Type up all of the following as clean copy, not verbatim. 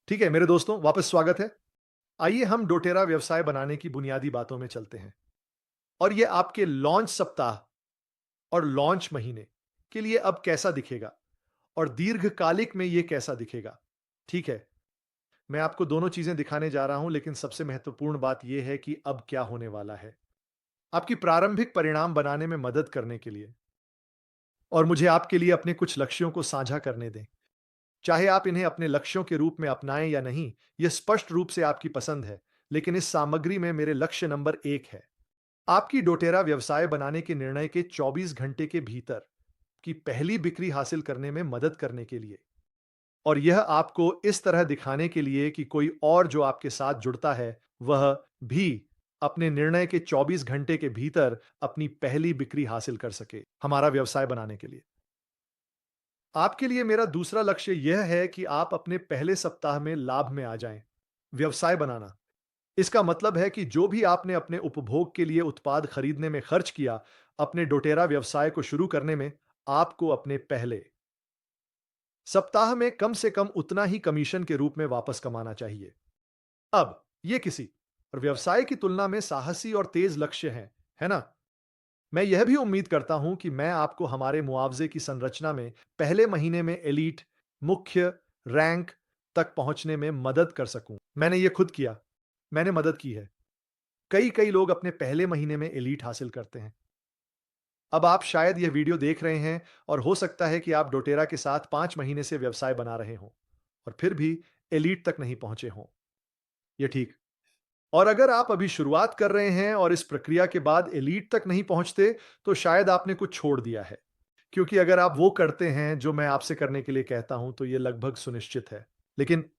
ठीक है मेरे दोस्तों, वापस स्वागत है। आइए हम डोटेरा व्यवसाय बनाने की बुनियादी बातों में चलते हैं। और ये आपके लॉन्च सप्ताह और लॉन्च महीने के लिए अब कैसा दिखेगा और दीर्घकालिक में ये कैसा दिखेगा। ठीक है, मैं आपको दोनों चीजें दिखाने जा रहा हूं, लेकिन सबसे महत्वपूर्ण बात यह है कि अब क्या होने वाला है। आपकी प्रारंभिक परिणाम बनाने में मदद करने के लिए और मुझे आपके लिए अपने कुछ लक्ष्यों को साझा करने दें। चाहे आप इन्हें अपने लक्ष्यों के रूप में अपनाएं या नहीं, यह स्पष्ट रूप से आपकी पसंद है, लेकिन इस सामग्री में मेरे लक्ष्य नंबर 1 है। आपकी डोटेरा व्यवसाय बनाने के निर्णय के 24 घंटे के भीतर की पहली बिक्री हासिल करने में मदद करने के लिए, और यह आपको इस तरह दिखाने के लिए कि कोई और जो आपके साथ जुड़ता है, वह भी अपने निर्णय के 24 घंटे के भीतर अपनी पहली बिक्री हासिल कर सके, हमारा व्यवसाय बनाने के लिए। आपके लिए मेरा दूसरा लक्ष्य यह है कि आप अपने पहले सप्ताह में लाभ में आ जाएं। व्यवसाय बनाना इसका मतलब है कि जो भी आपने अपने उपभोग के लिए उत्पाद खरीदने में खर्च किया, अपने डोटेरा व्यवसाय को शुरू करने में आपको अपने पहले सप्ताह में कम से कम उतना ही कमीशन के रूप में वापस कमाना चाहिए। अब ये किसी और व्यवसाय की तुलना में साहसी और तेज लक्ष्य हैं, है ना? मैं यह भी उम्मीद करता हूं कि मैं आपको हमारे मुआवजे की संरचना में पहले महीने में एलीट, मुख्य, रैंक तक पहुंचने में मदद कर सकूं। मैंने यह खुद किया। मैंने मदद की है। कई कई लोग अपने पहले महीने में एलीट हासिल करते हैं। अब आप शायद यह वीडियो देख रहे हैं और हो सकता है कि आप डोटेरा के साथ 5 महीने से व्यवसाय बना रहे हों और फिर भी एलीट तक नहीं पहुंचे हों। यह ठीक। और अगर आप अभी शुरुआत कर रहे हैं और इस प्रक्रिया के बाद एलीट तक नहीं पहुंचते, तो शायद आपने कुछ छोड़ दिया है। क्योंकि अगर आप वो करते हैं जो मैं आपसे करने के लिए कहता हूं, तो यह लगभग सुनिश्चित है। लेकिन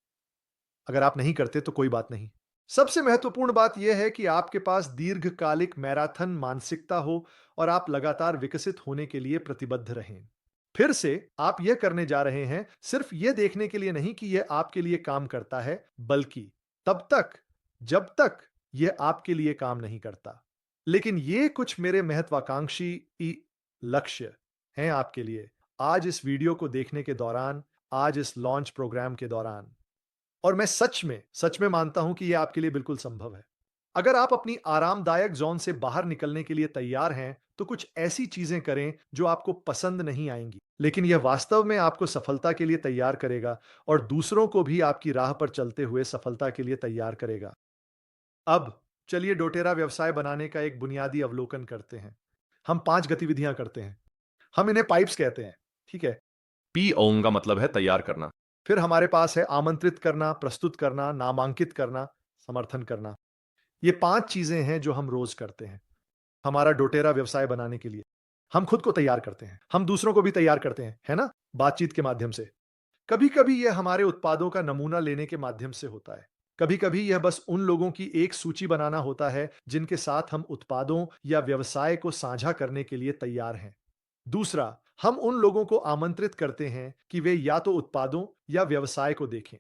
अगर आप नहीं करते तो कोई बात नहीं। सबसे महत्वपूर्ण बात यह है कि आपके पास दीर्घकालिक मैराथन मानसिकता हो और आप लगातार विकसित होने के लिए प्रतिबद्ध रहें। फिर से आप यह करने जा रहे हैं सिर्फ यह देखने के लिए नहीं कि यह आपके लिए काम करता है, बल्कि तब तक जब तक यह आपके लिए काम नहीं करता। लेकिन ये कुछ मेरे महत्वाकांक्षी लक्ष्य हैं आपके लिए आज इस वीडियो को देखने के दौरान, आज इस लॉन्च प्रोग्राम के दौरान। और मैं सच में मानता हूं कि यह आपके लिए बिल्कुल संभव है। अगर आप अपनी आरामदायक ज़ोन से बाहर निकलने के लिए तैयार हैं, तो कुछ ऐसी चीज़ें करें जो आपको पसंद नहीं आएँगी, लेकिन यह वास्तव में आपको सफलता के लिए तैयार करेगा और दूसरों को भी आपकी राह पर चलते हुए सफलता के लिए तैयार करेगा। अब चलिए डोटेरा व्यवसाय बनाने का एक बुनियादी अवलोकन करते हैं। हम 5 गतिविधियाँ करते हैं। हम इन्हें पाइप्स कहते हैं, ठीक है? पी ओंग का मतलब है तैयार करना। फिर हमारे पास है आमंत्रित करना, प्रस्तुत करना, नामांकित करना, समर्थन करना। ये 5 चीज़ें हैं जो हम रोज़ करते हैं, हमारा डोटेरा व्यवसाय बनाने के लिए। हम खुद को तैयार करते हैं, हम दूसरों को भी तैयार करते हैं, है ना? बातचीत के माध्यम से। कभी-कभी यह हमारे उत्पादों का नमूना लेने के माध्यम से होता है। कभी-कभी यह बस उन लोगों की एक सूची बनाना होता है, जिनके साथ हम उत्पादों या व्यवसाय को साझा करने के लिए तैयार हैं। दूसरा, हम उन लोगों को आमंत्रित करते हैं कि वे या तो उत्पादों या व्यवसाय को देखें।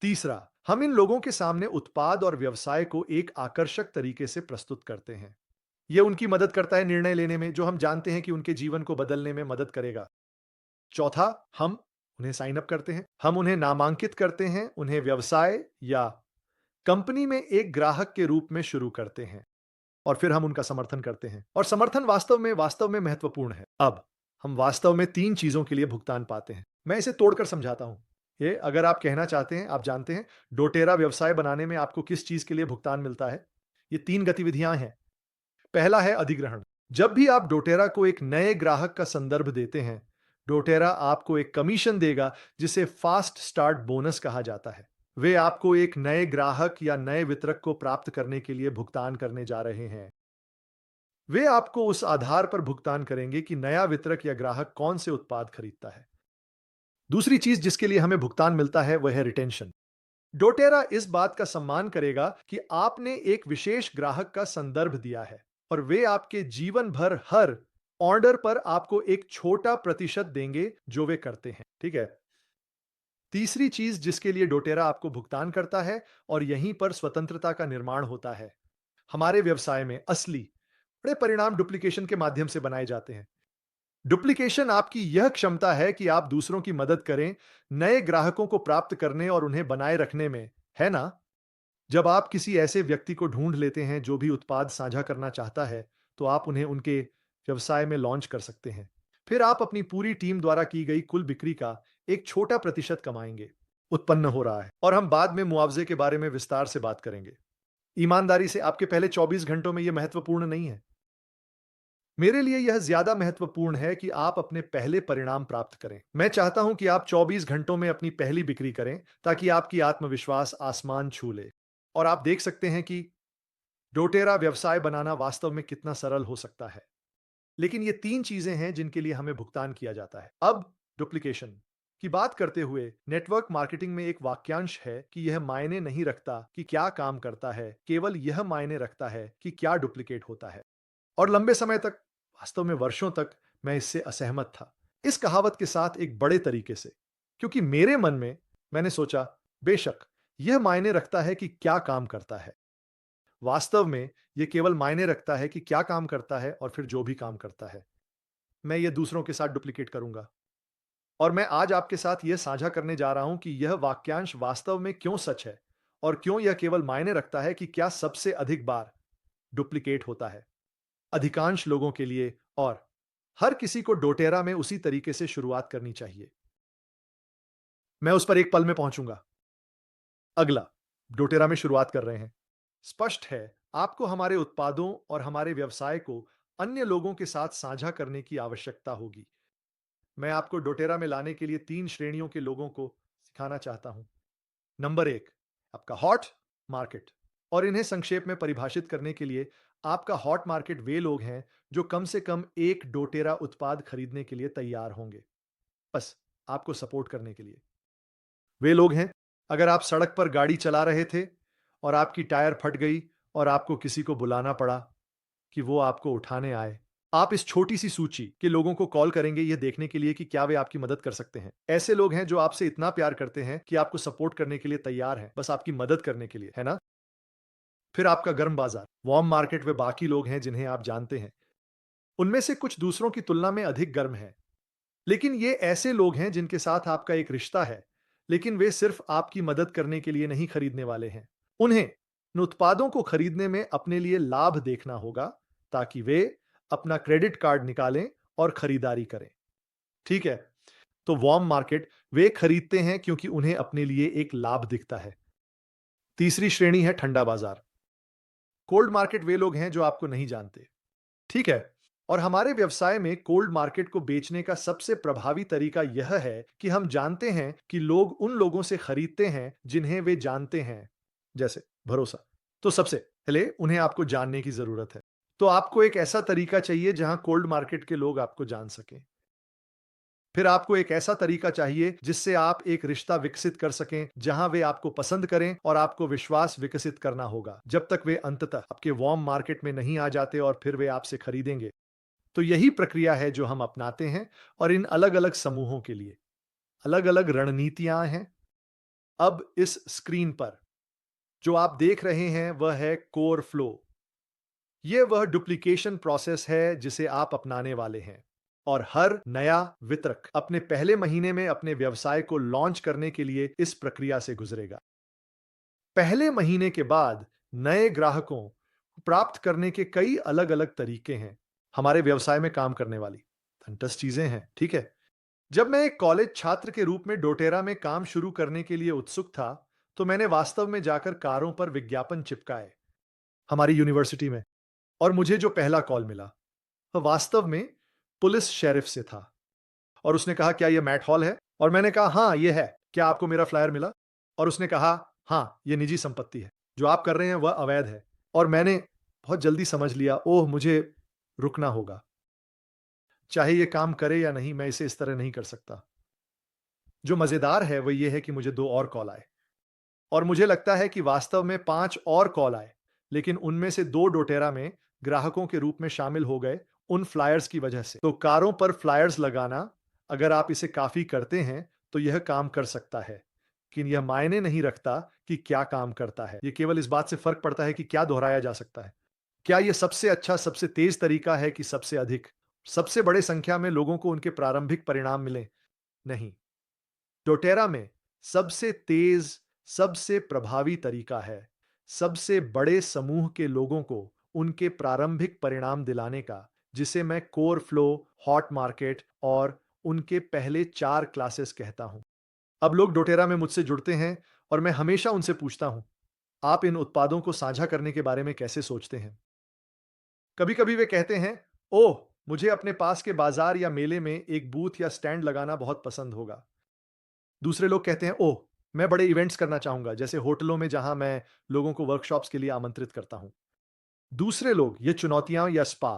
तीसरा, हम इन लोगों के सामने उत्पाद और व्यवसाय को एक आकर्षक तरीके से प्रस्तुत करते हैं। यह उनकी मदद करता है निर्णय लेने में, जो हम जानते हैं कि उनके जीवन को बदलने में मदद करेगा। चौथा, हम उन्हें साइन अप करते हैं। हम उन्हें नामांकित करते हैं, उन्हें व्यवसाय या कंपनी में एक ग्राहक के रूप में शुरू करते हैं और फिर हम उनका समर्थन करते हैं। और समर्थन वास्तव में महत्वपूर्ण है। अब हम वास्तव में 3 चीज़ों के लिए भुगतान पाते हैं। मैं इसे तोड़कर समझाता हूँ। ये अगर आप कहना चाहते हैं, आप जानते हैं, डोटेरा व्यवसाय बनाने में आपको किस चीज़ के लिए भुगतान मिलता है? ये 3 गतिविधियाँ हैं। पहला है अधिग्रहण। जब भी आप डोटेरा को एक नए ग्राहक का संदर्भ देते हैं, डोटेरा आपको एक कमीशन देगा, जिसे फास्ट स्टार्ट बोनस कहा जाता है। वे आपको एक नए ग्राहक या नए वितरक को प्राप्त करने के लिए भुगतान करने जा रहे हैं। वे आपको उस आधार पर भुगतान करेंगे कि नया वितरक या ग्राहक कौन से उत्पाद खरीदता है। दूसरी चीज जिसके लिए हमें भुगतान मिलता है, वह है रिटेंशन। डोटेरा इस बात का सम्मान करेगा कि आपने एक विशेष ग्राहक का संदर्भ दिया है और वे आपके जीवन भर हर ऑर्डर पर आपको एक छोटा प्रतिशत देंगे जो वे करते हैं, ठीक है? तीसरी चीज जिसके लिए डोटेरा आपको भुगतान करता है, और यहीं पर स्वतंत्रता का निर्माण होता है। हमारे व्यवसाय में असली बड़े परिणाम डुप्लीकेशन के माध्यम से बनाए जाते हैं। डुप्लीकेशन आपकी यह क्षमता है कि आप दूसरों की मदद करें, नए ग्राहकों को प्राप्त करने और उन्हें बनाए रखने में, है ना? जब आप किसी ऐसे व्यक्ति को ढूंढ लेते हैं जो भी उत्पाद साझा करना चाहता है, तो आप उन्हें उनके व्यवसाय में लॉन्च कर सकते हैं। फिर आप अपनी पूरी टीम द्वारा की गई कुल बिक्री का एक छोटा प्रतिशत कमाएंगे। उत्पन्न हो रहा है और हम बाद में मुआवजे के बारे में विस्तार से बात करेंगे। ईमानदारी से आपके पहले 24 घंटों में यह महत्वपूर्ण नहीं है। मेरे लिए यह ज्यादा महत्वपूर्ण है कि आप अपने पहले परिणाम प्राप्त करें। मैं चाहता हूं कि आप 24 घंटों में अपनी पहली बिक्री करें ताकि आपकी आत्मविश्वास आसमान छू ले और आप देख सकते हैं कि डोटेरा व्यवसाय बनाना वास्तव में कितना सरल हो सकता है। लेकिन ये 3 चीजें हैं जिनके लिए हमें भुगतान किया जाता है। अब डुप्लीकेशन की बात करते हुए नेटवर्क मार्केटिंग में एक वाक्यांश है कि यह मायने नहीं रखता कि क्या काम करता है, केवल यह मायने रखता है कि क्या डुप्लीकेट होता है। और लंबे समय तक, वास्तव में वर्षों तक, मैं इससे असहमत था। इस कहावत के साथ एक बड़े तरीके से, क्योंकि मेरे मन में मैंने सोचा, बेशक यह मायने रखता है कि क्या काम करता है। वास्तव में यह केवल मायने रखता है कि क्या काम करता है और फिर जो भी काम करता है, मैं यह दूसरों के साथ डुप्लीकेट करूंगा। और मैं आज आपके साथ यह साझा करने जा रहा हूं कि यह वाक्यांश वास्तव में क्यों सच है और क्यों यह केवल मायने रखता है कि क्या सबसे अधिक बार डुप्लीकेट होता है। अधिकांश लोगों के लिए और हर किसी को डोटेरा में उसी तरीके से शुरुआत करनी चाहिए। मैं उस पर एक पल में पहुंचूंगा। अगला, डोटेरा में शुरुआत कर रहे हैं। स्पष्ट है, आपको हमारे उत्पादों और हमारे व्यवसाय को अन्य लोगों के साथ साझा करने की आवश्यकता होगी। मैं आपको डोटेरा में लाने के लिए 3 श्रेणियों के लोगों को सिखाना चाहता हूं। नंबर 1, आपका हॉट मार्केट। और इन्हें संक्षेप में परिभाषित करने के लिए, आपका हॉट मार्केट वे लोग हैं जो कम से कम एक डोटेरा उत्पाद खरीदने के लिए तैयार होंगे, बस आपको सपोर्ट करने के लिए। वे लोग हैं, अगर आप सड़क पर गाड़ी चला रहे थे और आपकी टायर फट गई और आपको किसी को बुलाना पड़ा कि वो आपको उठाने आए, आप इस छोटी सी सूची के लोगों को कॉल करेंगे यह देखने के लिए कि क्या वे आपकी मदद कर सकते हैं। ऐसे लोग हैं जो आपसे इतना प्यार करते हैं कि आपको सपोर्ट करने के लिए तैयार हैं, बस आपकी मदद करने के लिए, है ना? फिर आपका गर्म बाजार, वार्म मार्केट, वे बाकी लोग हैं जिन्हें आप जानते हैं। उनमें से कुछ दूसरों की तुलना में अधिक गर्म हैं। लेकिन ये ऐसे लोग हैं जिनके साथ आपका एक रिश्ता है, लेकिन वे सिर्फ आपकी मदद करने के लिए नहीं खरीदने वाले हैं। उन्हें इन उत्पादों को खरीदने में अपने लिए लाभ देखना होगा ताकि वे अपना क्रेडिट कार्ड निकालें और खरीदारी करें। ठीक है? तो वार्म मार्केट वे खरीदते हैं क्योंकि उन्हें अपने लिए एक लाभ दिखता है। तीसरी श्रेणी है ठंडा बाजार। कोल्ड मार्केट वे लोग हैं जो आपको नहीं जानते। ठीक है? और हमारे व्यवसाय में कोल्ड मार्केट को बेचने का सबसे प्रभावी तरीका यह है कि हम जानते हैं कि लोग उन लोगों से खरीदते हैं जिन्हें वे जानते हैं, जैसे भरोसा। तो सबसे पहले उन्हें आपको जानने की जरूरत है। तो आपको एक ऐसा तरीका चाहिए जहां कोल्ड मार्केट के लोग आपको जान सकें। फिर आपको एक ऐसा तरीका चाहिए जिससे आप एक रिश्ता विकसित कर सकें, जहां वे आपको पसंद करें और आपको विश्वास विकसित करना होगा, जब तक वे अंततः आपके वार्म मार्केट में नहीं आ जाते और फिर वे आपसे खरीदेंगे। तो यही प्रक्रिया है जो हम अपनाते हैं और इन अलग-अलग समूहों के लिए अलग-अलग रणनीतियां हैं। अब इस स्क्रीन पर जो आप देख रहे हैं वह है कोर फ्लो। यह वह डुप्लीकेशन प्रोसेस है जिसे आप अपनाने वाले हैं और हर नया वितरक अपने पहले महीने में अपने व्यवसाय को लॉन्च करने के लिए इस प्रक्रिया से गुजरेगा। पहले महीने के बाद नए ग्राहकों को प्राप्त करने के कई अलग-अलग तरीके हैं। हमारे व्यवसाय में काम करने वाली फंटस चीजें हैं, ठीक है? जब मैं एक कॉलेज छात्र के रूप में डोटेरा में काम शुरू करने के लिए उत्सुक था, तो मैंने वास्तव में जाकर कारों पर विज्ञापन चिपकाए हमारी यूनिवर्सिटी में। और मुझे जो पहला कॉल मिला, वह वास्तव में पुलिस शेरिफ से था और उसने कहा, "क्या यह मैट हॉल है?" और मैंने कहा, "हाँ, यह है। क्या आपको मेरा फ्लायर मिला?" और उसने कहा, "हाँ, यह निजी संपत्ति है। जो आप कर रहे हैं वह अवैध है।" और मैंने बहुत जल्दी समझ लिया, ओह! मुझे रुकना होगा। चाहे ये काम करे या नहीं, मैं इसे इस तरह नहीं कर सकता। जो मज़ेदार है वह ये है कि मुझे 2 और कॉल आए और मुझे लगता है कि वास्तव में 5 और कॉल आए, लेकिन उनमें से 2 डोटेरा में ग्राहकों के रूप में शामिल हो गए उन फ्लायर्स की वजह से। तो कारों पर फ्लायर्स लगाना, अगर आप इसे काफ़ी करते हैं, तो यह काम कर सकता है। लेकिन यह मायने नहीं रखता कि क्या काम करता है। ये केवल इस बात से फ़र्क पड़ता है कि क्या दोहराया जा सकता है। क्या ये सबसे अच्छा, सबसे तेज़ तरीका है कि सबसे अधिक? सबसे बड़े संख्या में लोगों को उनके प्रारंभिक परिणाम मिले? नहीं। डोटेरा में सबसे तेज, सबसे प्रभावी तरीका है सबसे बड़े समूह के लोगों को उनके प्रारंभिक परिणाम दिलाने का, जिसे मैं कोर फ्लो, हॉट मार्केट और उनके पहले 4 क्लासेस कहता हूं। अब लोग डोटेरा में मुझसे जुड़ते हैं और मैं हमेशा उनसे पूछता हूं, आप इन उत्पादों को साझा करने के बारे में कैसे सोचते हैं? कभी-कभी वे कहते हैं, ओह! मुझे अपने पास के बाजार या मेले में एक बूथ या स्टैंड लगाना बहुत पसंद होगा। दूसरे लोग कहते हैं, ओह! मैं बड़े इवेंट्स करना चाहूँगा, जैसे होटलों में जहाँ मैं लोगों को वर्कशॉप्स के लिए आमंत्रित करता हूँ। दूसरे लोग ये चुनौतियाँ या स्पा,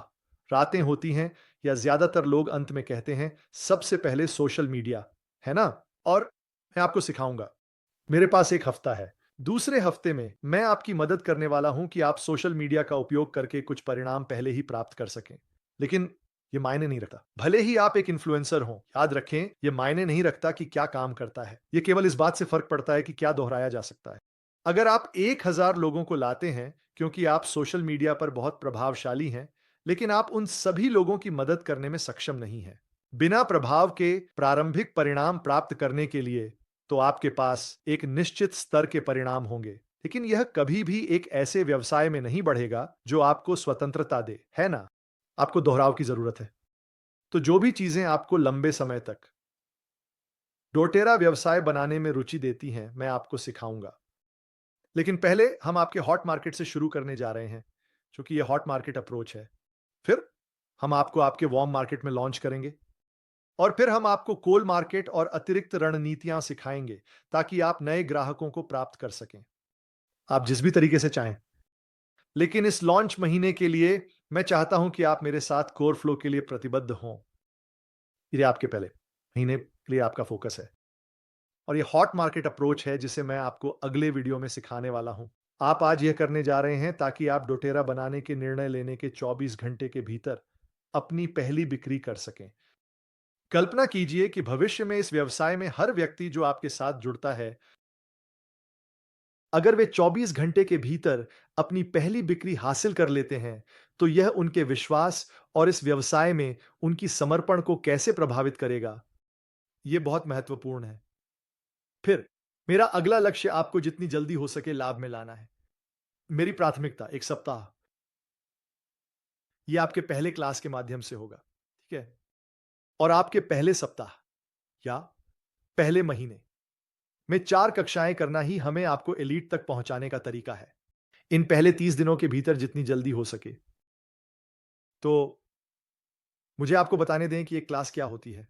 रातें होती हैं या ज़्यादातर लोग अंत में कहते हैं, सबसे पहले सोशल मीडिया, है ना? और मैं आपको सिखाऊँगा। मेरे पास 1 हफ्ता है। दूसरे हफ्ते में मैं आपकी मदद करने वाला हूँ कि आप सोशल मीडिया का उपयोग करके कुछ परिणाम पहले ही प्राप्त कर सकें। लेकिन ये मायने नहीं रखता। भले ही आप एक इन्फ्लुएंसर हों, याद रखें ये मायने नहीं रखता कि क्या काम करता है। ये केवल इस बात से फ़र्क पड़ता है कि क्या दोहराया जा सकता है। अगर आप 1000 लोगों को लाते हैं क्योंकि आप सोशल मीडिया पर बहुत प्रभावशाली हैं, लेकिन आप उन सभी लोगों की मदद करने में सक्षम नहीं हैं। बिना प्रभाव के प्रारंभिक परिणाम प्राप्त करने के लिए तो आपके पास एक निश्चित स्तर के परिणाम होंगे, लेकिन यह कभी भी एक ऐसे व्यवसाय में नहीं बढ़ेगा जो आपको स्वतंत्रता दे, है ना? आपको दोहराव की जरूरत है। तो जो भी चीजें आपको लंबे समय तक डोटेरा व्यवसाय बनाने में रुचि देती हैं, मैं आपको सिखाऊंगा। लेकिन पहले हम आपके हॉट मार्केट से शुरू करने जा रहे हैं, क्योंकि यह हॉट मार्केट अप्रोच है। फिर हम आपको आपके वार्म मार्केट में लॉन्च करेंगे और फिर हम आपको कोल मार्केट और अतिरिक्त रणनीतियां सिखाएंगे ताकि आप नए ग्राहकों को प्राप्त कर सकें। आप जिस भी तरीके से चाहें। लेकिन इस लॉन्च महीने के लिए मैं चाहता हूं कि आप मेरे साथ कोर फ्लो के लिए प्रतिबद्ध हों। ये आपके पहले महीने के लिए आपका फोकस है और ये हॉट मार्केट अप्रोच है जिसे मैं आपको अगले वीडियो में सिखाने वाला हूं। आप आज यह करने जा रहे हैं ताकि आप डोटेरा बनाने के निर्णय लेने के 24 घंटे के भीतर अपनी पहली बिक्री कर सकें। कल्पना कीजिए कि भविष्य में इस व्यवसाय में हर व्यक्ति जो आपके साथ जुड़ता है, अगर वे 24 घंटे के भीतर अपनी पहली बिक्री हासिल कर लेते हैं, तो यह उनके विश्वास और इस व्यवसाय में उनकी समर्पण को कैसे प्रभावित करेगा? यह बहुत महत्वपूर्ण है। फिर मेरा अगला लक्ष्य आपको जितनी जल्दी हो सके लाभ में लाना है। मेरी प्राथमिकता 1 सप्ताह, यह आपके पहले क्लास के माध्यम से होगा, ठीक है? और आपके पहले सप्ताह या पहले महीने में 4 कक्षाएं करना ही हमें आपको एलीट तक पहुंचाने का तरीका है। इन पहले 30 दिनों के भीतर जितनी जल्दी हो सके। तो मुझे आपको बताने दें कि एक क्लास क्या होती है।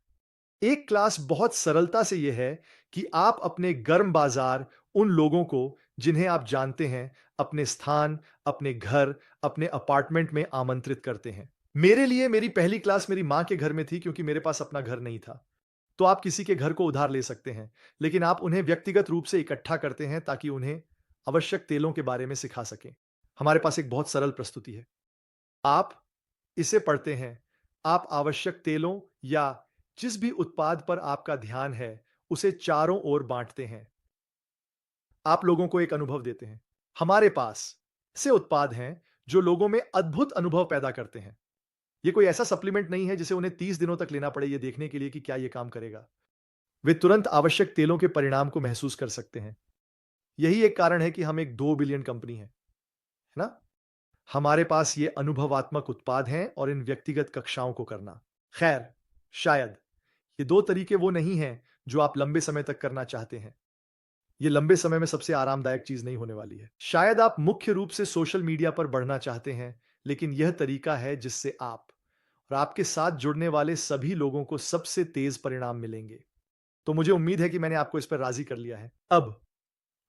एक क्लास बहुत सरलता से यह है कि आप अपने गर्म बाजार उन लोगों को जिन्हें आप जानते हैं, अपने स्थान, अपने घर, अपने अपार्टमेंट में आमंत्रित करते हैं। मेरे लिए मेरी पहली क्लास मेरी मां के घर में थी क्योंकि मेरे पास अपना घर नहीं था। तो आप किसी के घर को उधार ले सकते हैं, लेकिन आप उन्हें व्यक्तिगत रूप से इकट्ठा करते हैं ताकि उन्हें आवश्यक तेलों के बारे में सिखा सकें। हमारे पास एक बहुत सरल प्रस्तुति है। आप इसे पढ़ते हैं, आप आवश्यक तेलों या जिस भी उत्पाद पर आपका ध्यान है, उसे चारों ओर बांटते हैं। आप लोगों को एक अनुभव देते हैं। हमारे पास ऐसे उत्पाद हैं जो लोगों में अद्भुत अनुभव पैदा करते हैं। ये कोई ऐसा सप्लीमेंट नहीं है जिसे उन्हें 30 दिनों तक लेना पड़े ये देखने के लिए कि क्या ये काम करेगा। वे तुरंत आवश्यक तेलों के परिणाम को महसूस कर सकते हैं। यही एक कारण है कि हम एक 2 बिलियन कंपनी है ना? हमारे पास ये अनुभवात्मक उत्पाद हैं और इन व्यक्तिगत कक्षाओं को करना। खैर, शायद ये 2 तरीके वो नहीं हैं जो आप लंबे समय तक करना चाहते हैं। ये लंबे समय में सबसे आरामदायक चीज़ नहीं होने वाली है। शायद आप मुख्य रूप से सोशल मीडिया पर बढ़ना चाहते हैं, लेकिन यह तरीका है जिससे आप और आपके साथ जुड़ने वाले सभी लोगों को सबसे तेज़ परिणाम मिलेंगे। तो मुझे उम्मीद है कि मैंने आपको इस पर राज़ी कर लिया है। अब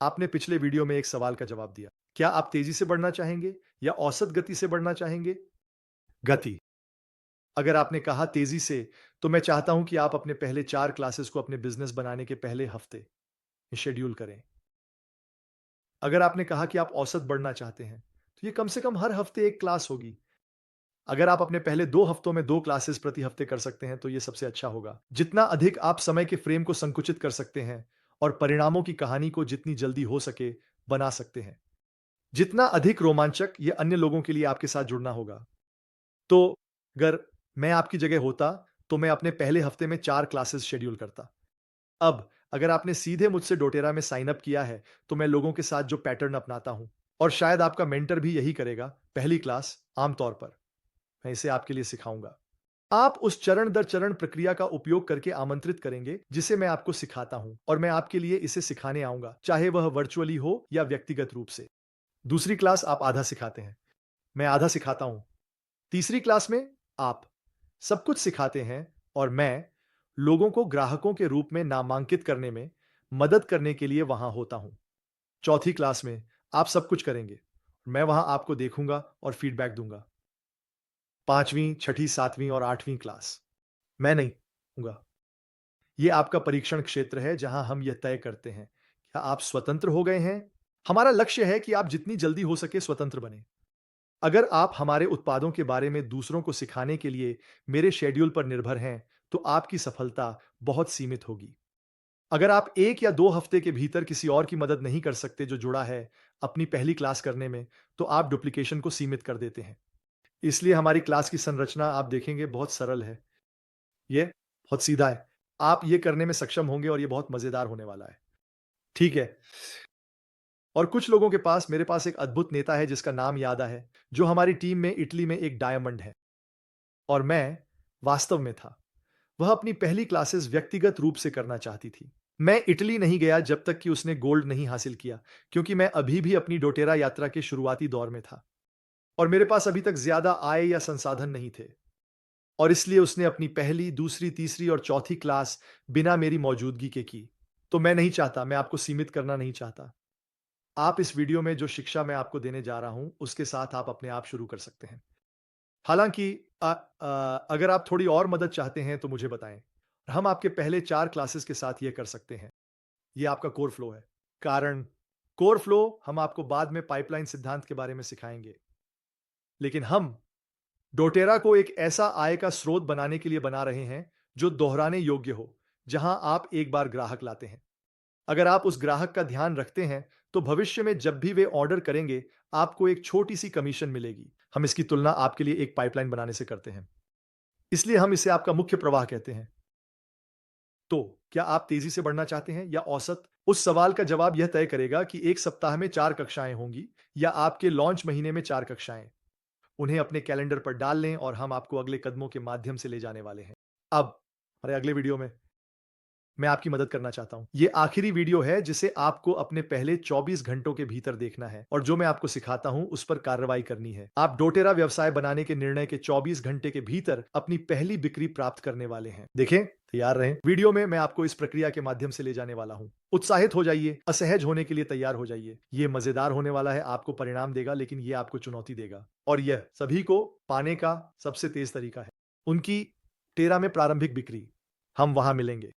आपने पिछले वीडियो में एक सवाल का जवाब दिया। क्या आप तेज़ी से बढ़ना चाहेंगे या औसत गति से बढ़ना चाहेंगे? गति। अगर आपने कहा तेज़ी से, तो मैं चाहता हूं कि आप अपने पहले 4 क्लासेस को अपने बिज़नेस बनाने के पहले हफ्ते में शेड्यूल करें। अगर आपने कहा कि आप औसत बढ़ना चाहते हैं, तो ये कम से कम हर हफ्ते 1 क्लास होगी। अगर आप अपने पहले 2 हफ्तों में 2 क्लासेस प्रति हफ्ते कर सकते हैं, तो ये सबसे अच्छा होगा। जितना अधिक आप समय के फ्रेम को संकुचित कर सकते हैं और परिणामों की कहानी को जितनी जल्दी हो सके बना सकते हैं, जितना अधिक रोमांचक ये अन्य लोगों के लिए आपके साथ जुड़ना होगा। तो अगर मैं आपकी जगह होता तो मैं अपने पहले हफ्ते में 4 क्लासेस शेड्यूल करता। अब अगर आपने सीधे मुझसे डोटेरा में साइन अप किया है, तो मैं लोगों के साथ जो पैटर्न अपनाता हूं, और शायद आपका मेंटर भी यही करेगा, पहली क्लास आमतौर पर मैं इसे आपके लिए सिखाऊंगा। आप उस चरण दर चरण प्रक्रिया का उपयोग करके आमंत्रित करेंगे जिसे मैं आपको सिखाता हूं, और मैं आपके लिए इसे सिखाने आऊंगा, चाहे वह वर्चुअली हो या व्यक्तिगत रूप से। दूसरी क्लास आप आधा सिखाते हैं, मैं आधा सिखाता हूं। तीसरी क्लास में आप सब कुछ सिखाते हैं, और मैं लोगों को ग्राहकों के रूप में नामांकित करने में मदद करने के लिए वहां होता हूं। चौथी क्लास में आप सब कुछ करेंगे, मैं वहां आपको देखूंगा और फीडबैक दूंगा। पांचवीं, छठी, सातवीं और आठवीं क्लास मैं नहीं हूंगा। ये आपका परीक्षण क्षेत्र है जहां हम यह तय करते हैं, क्या आप स्वतंत्र हो गए हैं? हमारा लक्ष्य है कि आप जितनी जल्दी हो सके स्वतंत्र बने। अगर आप हमारे उत्पादों के बारे में दूसरों को सिखाने के लिए मेरे शेड्यूल पर निर्भर हैं, तो आपकी सफलता बहुत सीमित होगी। अगर आप 1 या 2 हफ्ते के भीतर किसी और की मदद नहीं कर सकते जो जुड़ा है अपनी पहली क्लास करने में, तो आप डुप्लीकेशन को सीमित कर देते हैं। इसलिए हमारी क्लास की संरचना आप देखेंगे बहुत सरल है। ये बहुत सीधा है। आप ये करने में सक्षम होंगे और ये बहुत मज़ेदार होने वाला है। ठीक है। और कुछ लोगों के पास मेरे पास एक अद्भुत नेता है जिसका नाम यादा है, जो हमारी टीम में इटली में एक डायमंड है, और मैं वास्तव में था। वह अपनी पहली क्लासेस व्यक्तिगत रूप से करना चाहती थी। मैं इटली नहीं गया जब तक कि उसने गोल्ड नहीं हासिल किया, क्योंकि मैं अभी भी अपनी डोटेरा यात्रा के शुरुआती दौर में था, और मेरे पास अभी तक ज़्यादा आय या संसाधन नहीं थे। और इसलिए उसने अपनी पहली, दूसरी, तीसरी और चौथी क्लास बिना मेरी मौजूदगी के की। तो मैं नहीं चाहता, मैं आपको सीमित करना नहीं चाहता। आप इस वीडियो में जो शिक्षा मैं आपको देने जा रहा हूं, उसके साथ आप अपने आप शुरू कर सकते हैं। हालांकि अगर आप थोड़ी और मदद चाहते हैं तो मुझे बताएं। हम आपके पहले 4 क्लासेस के साथ ये कर सकते हैं। ये आपका कोर फ्लो है। कारण कोर फ्लो हम आपको बाद में पाइपलाइन सिद्धांत के बारे में सिखाएंगे। लेकिन हम डोटेरा को एक ऐसा आय का स्रोत बनाने के लिए बना रहे हैं जो दोहराने योग्य हो, जहां आप एक बार ग्राहक लाते हैं। अगर आप उस ग्राहक का ध्यान रखते हैं, तो भविष्य में जब भी वे ऑर्डर करेंगे, आपको एक छोटी सी कमीशन मिलेगी। हम इसकी तुलना आपके लिए एक पाइपलाइन बनाने से करते हैं, इसलिए हम इसे आपका मुख्य प्रवाह कहते हैं। तो क्या आप तेजी से बढ़ना चाहते हैं या औसत? उस सवाल का जवाब यह तय करेगा कि एक सप्ताह में 4 कक्षाएं होंगी या आपके लॉन्च महीने में 4 कक्षाएं। उन्हें अपने कैलेंडर पर डाल लें, और हम आपको अगले कदमों के माध्यम से ले जाने वाले हैं। अब हमारे अगले वीडियो में मैं आपकी मदद करना चाहता हूं। ये आखिरी वीडियो है जिसे आपको अपने पहले 24 घंटों के भीतर देखना है, और जो मैं आपको सिखाता हूं उस पर कार्रवाई करनी है। आप डोटेरा व्यवसाय बनाने के निर्णय के 24 घंटे के भीतर अपनी पहली बिक्री प्राप्त करने वाले हैं। देखें, तैयार रहें। वीडियो में मैं आपको इस प्रक्रिया के माध्यम से ले जाने वाला हूं। उत्साहित हो जाइए, असहज होने के लिए तैयार हो जाइए। ये मजेदार होने वाला है, आपको परिणाम देगा, लेकिन ये आपको चुनौती देगा, और यह सभी को पाने का सबसे तेज तरीका है। उनकी टेरा में प्रारंभिक बिक्री। हम वहां मिलेंगे।